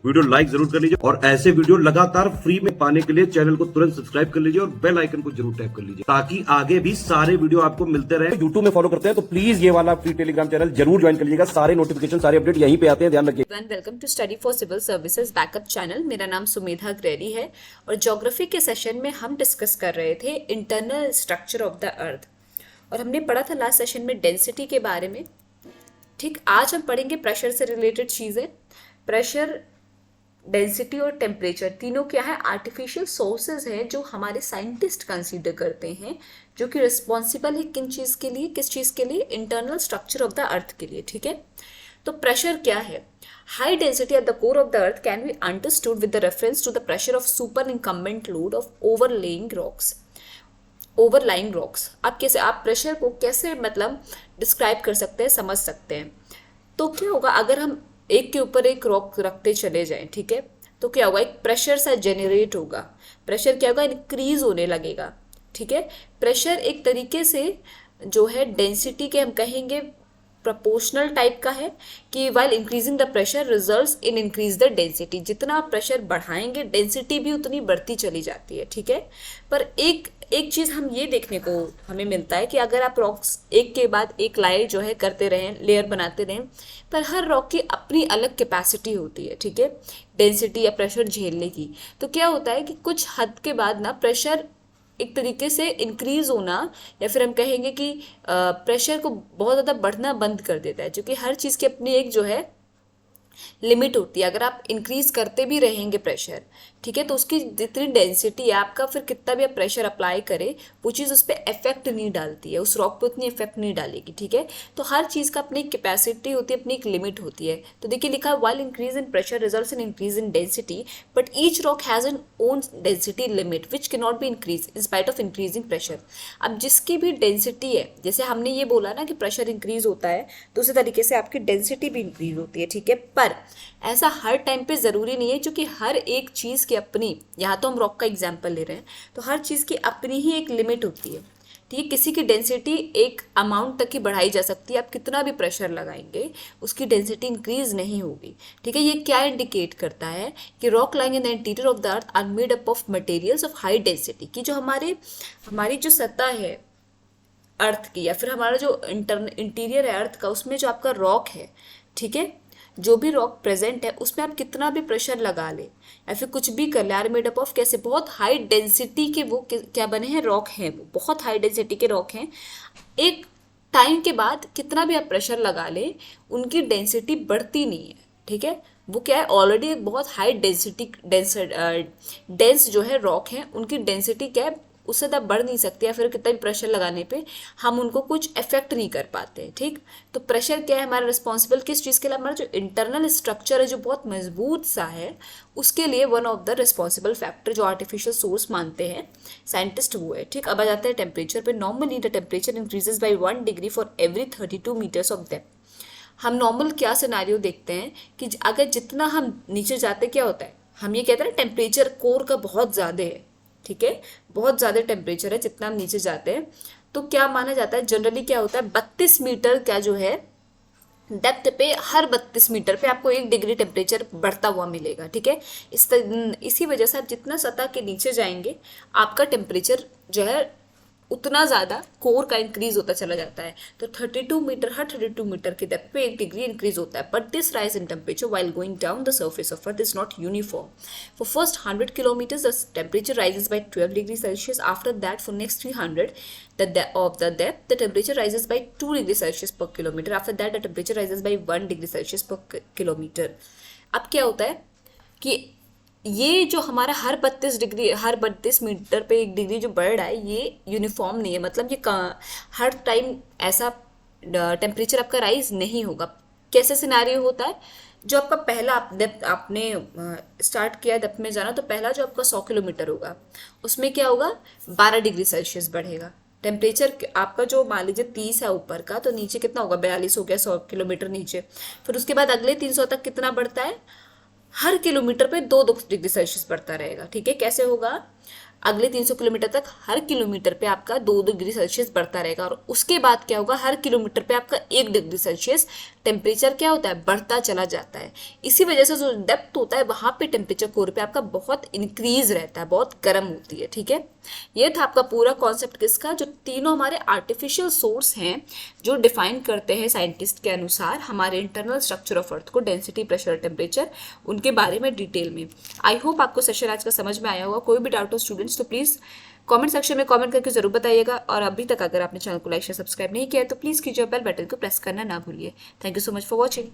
Video like जरूर कर लीजिए और ऐसे वीडियो लगातार फ्री में पाने के लिए चैनल को तुरंत सब्सक्राइब कर लीजिए और बेल आइकन को जरूर टैप कर लीजिए ताकि आगे भी सारे वीडियो आपको मिलते रहे। यूट्यूब में फॉलो करते हैं तो प्लीज ये वाला फ्री टेलीग्राम चैनल जरूर ज्वाइन कर लीजिएगा। सारे नोटिफिकेशन सारे अपडेट यहीं पे आते हैं, ध्यान रखिए। Welcome to study for civil services backup channel. मेरा नाम सुमेधा ग्रेरी है और ज्योग्राफी के सेशन में हम डिस्कस कर रहे थे इंटरनल स्ट्रक्चर ऑफ द अर्थ और हमने पढ़ा था लास्ट सेशन में डेंसिटी के बारे में। ठीक, आज हम पढ़ेंगे प्रेशर से रिलेटेड चीज़ें। प्रेशर, डेंसिटी और टेम्परेचर तीनों क्या है, आर्टिफिशियल सोर्सेज हैं जो हमारे साइंटिस्ट कंसीडर करते हैं, जो कि रिस्पॉन्सिबल है किन चीज़ के लिए, किस चीज़ के लिए, internal structure of the earth के लिए। ठीक है, तो प्रेशर क्या है? High density at the core of the earth can be understood with the reference to the pressure of super incumbent load of overlying rocks. आप कैसे, आप प्रेशर को कैसे मतलब डिस्क्राइब कर सकते हैं, समझ सकते हैं। तो क्या होगा अगर हम एक के ऊपर एक रॉक रखते चले जाएं, ठीक है, तो क्या होगा, एक प्रेशर सा जनरेट होगा। प्रेशर क्या होगा, इंक्रीज होने लगेगा। ठीक है, प्रेशर एक तरीके से जो है डेंसिटी के हम कहेंगे प्रोपोर्शनल टाइप का है कि while increasing the pressure results in increase the density. जितना आप प्रेशर बढ़ाएंगे डेंसिटी भी उतनी बढ़ती चली जाती है। ठीक है, पर एक चीज़ हम ये देखने को हमें मिलता है कि अगर आप रॉक्स एक के बाद एक लाए जो है करते रहें, लेयर बनाते रहें, पर हर रॉक की अपनी अलग कैपेसिटी होती है। ठीक है, डेंसिटी या प्रेशर झेलने की। तो क्या होता है कि कुछ हद के बाद ना प्रेशर एक तरीके से इंक्रीज होना या फिर हम कहेंगे कि प्रेशर को बहुत ज़्यादा बढ़ना बंद कर देता है, क्योंकि हर चीज़ की अपनी एक जो है लिमिट होती है। अगर आप इंक्रीज करते भी रहेंगे प्रेशर, ठीक है, तो उसकी जितनी डेंसिटी है आपका, फिर कितना भी आप प्रेशर अप्लाई करें वो चीज़ उस पर इफेक्ट नहीं डालती है, उस रॉक पे उतनी इफेक्ट नहीं डालेगी। ठीक है, तो हर चीज़ का अपनी कैपेसिटी होती है, अपनी एक लिमिट होती है। तो देखिए लिखा है while increase in pressure results in increase in density but each rock has N one density limit which can not be increase in spite of increasing pressure. अब जिसकी भी डेंसिटी है, जैसे हमने ये बोला ना कि प्रेशर इंक्रीज होता है, तो उसी तरीके से आपकी डेंसिटी भी इंक्रीज होती है। ठीक है, पर ऐसा हर टाइम पे ज़रूरी नहीं है, क्योंकि हर एक चीज़ की अपनी, यहाँ तो हम रॉक का एग्जाम्पल ले रहे हैं, तो हर चीज़ की अपनी ही एक लिमिट होती है। ठीक है, किसी की डेंसिटी एक अमाउंट तक ही बढ़ाई जा सकती है, आप कितना भी प्रेशर लगाएंगे उसकी डेंसिटी इंक्रीज नहीं होगी। ठीक है, ये क्या इंडिकेट करता है कि rock lying in the interior of the earth are made up of materials of high density, कि जो हमारी जो सतह है अर्थ की, या फिर हमारा जो इंटीरियर है अर्थ का, उसमें जो आपका रॉक है, ठीक है, जो भी रॉक प्रेजेंट है उसमें आप कितना भी प्रेशर लगा ले या फिर कुछ भी कर ले, आर मेड अप ऑफ कैसे, बहुत हाई डेंसिटी के वो क्या बने हैं, रॉक हैं, वो बहुत हाई डेंसिटी के रॉक हैं। एक टाइम के बाद कितना भी आप प्रेशर लगा ले उनकी डेंसिटी बढ़ती नहीं है। ठीक है, वो क्या है, ऑलरेडी एक बहुत हाई डेंसिटी डेंस जो है रॉक है, उनकी डेंसिटी क्या है, उससे ज़्यादा बढ़ नहीं सकती, या फिर कितना भी प्रेशर लगाने पे हम उनको कुछ इफेक्ट नहीं कर पाते। ठीक, तो प्रेशर क्या है हमारा रिस्पॉन्सिबल किस चीज़ के लिए, हमारा जो इंटरनल स्ट्रक्चर है जो बहुत मजबूत सा है, उसके लिए one of the responsible factor जो आर्टिफिशियल सोर्स मानते हैं साइंटिस्ट वो है। ठीक, अब आ जाते हैं टेम्परेचर पे। Normally the temperature increases by 1 degree for every 32 metres of depth. हम नॉर्मल क्या सिनारियो देखते हैं कि अगर जितना हम नीचे जाते क्या होता है, हम ये कहते हैं ना टेम्परेचर कोर का बहुत ज़्यादा है। ठीक है, बहुत ज़्यादा टेम्परेचर है जितना हम नीचे जाते हैं, तो क्या माना जाता है, जनरली क्या होता है, 32 मीटर का जो है डेप्थ पे, हर 32 मीटर पे आपको 1 डिग्री टेम्परेचर बढ़ता हुआ मिलेगा। ठीक है, इसी वजह से आप जितना सतह के नीचे जाएंगे आपका टेम्परेचर जो है उतना ज़्यादा कोर का इंक्रीज होता चला जाता है। तो 32 मीटर, हर 32 मीटर की डेप्थ पे 1 डिग्री इंक्रीज होता है। But this rise in temperature while going down the surface of earth is not uniform. For first 100 kilometres the temperature rises by 12 degrees Celsius. After that, for next 300 of the depth, the temperature rises by 2 degrees Celsius per kilometer. After that, the temperature rises by 1 degree Celsius per kilometer. अब क्या होता है कि ये जो हमारा हर 32 metre पे 1 degree जो बढ़ रहा है, ये यूनिफॉर्म नहीं है, मतलब ये हर टाइम ऐसा टेम्परेचर आपका राइज नहीं होगा। कैसे सिनारियो होता है, जो आपका पहला डेप्थ आपने स्टार्ट किया डेप्थ में जाना, तो पहला जो आपका 100 किलोमीटर होगा उसमें क्या होगा, 12 डिग्री सेल्सियस बढ़ेगा टेम्परेचर आपका। जो मान लीजिए 30 है ऊपर का, तो नीचे कितना होगा, 42 हो गया 100 किलोमीटर नीचे। फिर उसके बाद अगले 300 तक कितना बढ़ता है, हर किलोमीटर पे 2 डिग्री सेल्सियस बढ़ता रहेगा। ठीक है, कैसे होगा, अगले 300 किलोमीटर तक हर किलोमीटर पे आपका 2 डिग्री सेल्सियस बढ़ता रहेगा, और उसके बाद क्या होगा, हर किलोमीटर पे आपका 1 डिग्री सेल्सियस टेम्परेचर क्या होता है, बढ़ता चला जाता है। इसी वजह से जो डेप्थ होता है वहां पे टेम्परेचर कोर पे आपका बहुत इंक्रीज रहता है, बहुत गर्म होती है। ठीक है, ये था आपका पूरा कॉन्सेप्ट किसका, जो तीनों हमारे आर्टिफिशियल सोर्स हैं जो डिफाइन करते हैं साइंटिस्ट के अनुसार हमारे इंटरनल स्ट्रक्चर ऑफ अर्थ को, डेंसिटी, प्रेशर, टेम्परेचर, उनके बारे में डिटेल में। आई होप आपको सेशन आज का समझ में आया होगा। कोई भी डाउट हो स्टूडेंट्स तो प्लीज़ कमेंट सेक्शन में कमेंट करके जरूर बताइएगा, और अभी तक अगर आपने चैनल को लाइक शेयर सब्सक्राइब नहीं किया है तो प्लीज़ कीजिए, बेल बटन को प्रेस करना ना भूलिए। Thank you so much for watching.